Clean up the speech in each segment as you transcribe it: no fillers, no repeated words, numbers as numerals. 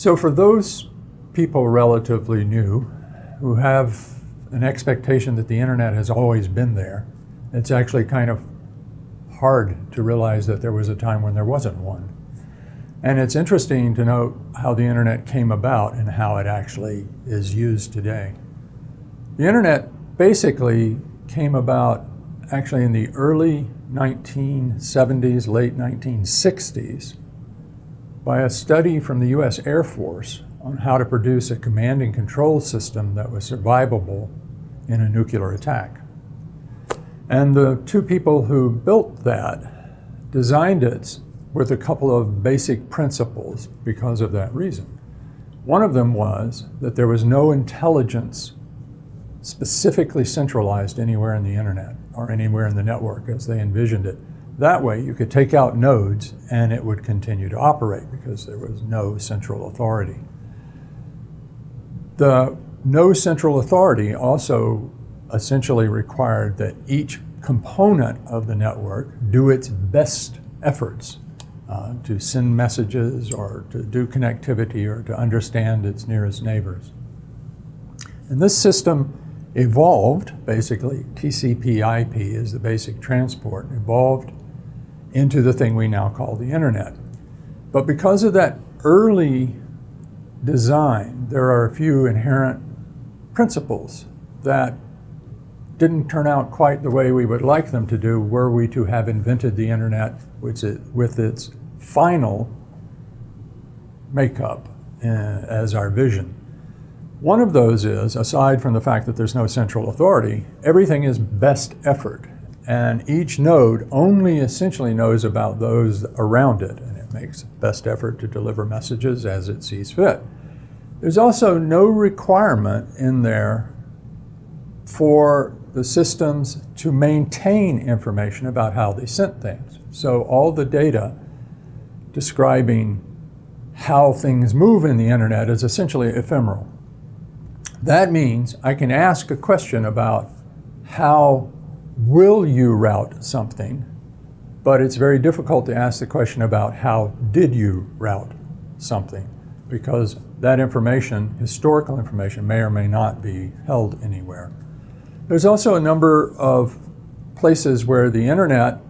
So for those people relatively new who have an expectation that the internet has always been there, it's actually kind of hard to realize that there was a time when there wasn't one. And it's interesting to note how the internet came about and how it actually is used today. The internet basically came about actually in the early 1970s, late 1960s, by a study from the US Air Force on how to produce a command and control system that was survivable in a nuclear attack. And the two people who built that designed it with a couple of basic principles because of that reason. One of them was that there was no intelligence specifically centralized anywhere in the internet or anywhere in the network as they envisioned it. That way you could take out nodes and it would continue to operate because there was no central authority. The no central authority also essentially required that each component of the network do its best efforts to send messages or to do connectivity or to understand its nearest neighbors. And this system evolved, basically, TCP/IP is the basic transport, evolved into the thing we now call the internet. But because of that early design, there are a few inherent principles that didn't turn out quite the way we would like them to do were we to have invented the internet with its final makeup as our vision. One of those is, aside from the fact that there's no central authority, everything is best effort. And each node only essentially knows about those around it, and it makes best effort to deliver messages as it sees fit. There's also no requirement in there for the systems to maintain information about how they sent things. So all the data describing how things move in the internet is essentially ephemeral. That means I can ask a question about how will you route something, but it's very difficult to ask the question about how did you route something, because that information, historical information, may or may not be held anywhere. There's also a number of places where the internet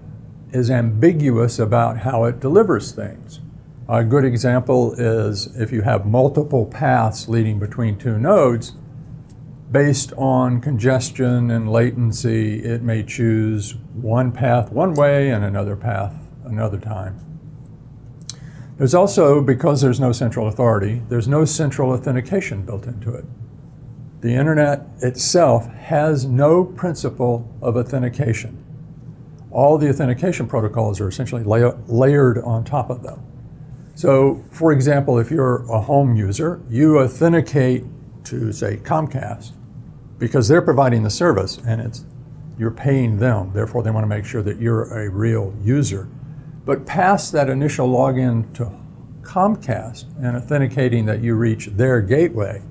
is ambiguous about how it delivers things. A good example is if you have multiple paths leading between two nodes, based on congestion and latency, it may choose one path one way and another path another time. There's also, because there's no central authority, there's no central authentication built into it. The internet itself has no principle of authentication. All the authentication protocols are essentially layered on top of them. So, for example, if you're a home user, you authenticate to, say, Comcast, because they're providing the service and you're paying them. Therefore, they want to make sure that you're a real user. But past that initial login to Comcast and authenticating that you reach their gateway,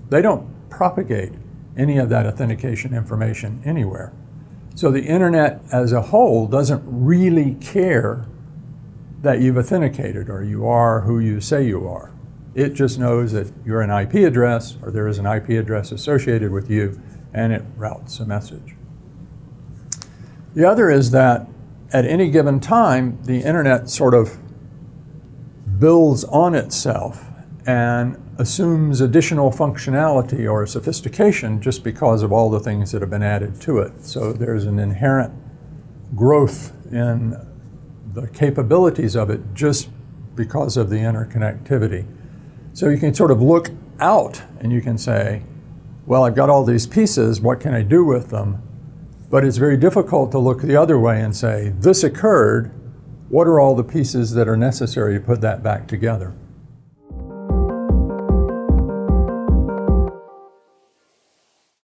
they don't propagate any of that authentication information anywhere. So the internet as a whole doesn't really care that you've authenticated or you are who you say you are. It just knows that you're an IP address or there is an IP address associated with you, and it routes a message. The other is that at any given time, the internet sort of builds on itself and assumes additional functionality or sophistication just because of all the things that have been added to it. So there's an inherent growth in the capabilities of it just because of the interconnectivity. So you can sort of look out and you can say, well, I've got all these pieces, what can I do with them? But it's very difficult to look the other way and say, this occurred, what are all the pieces that are necessary to put that back together?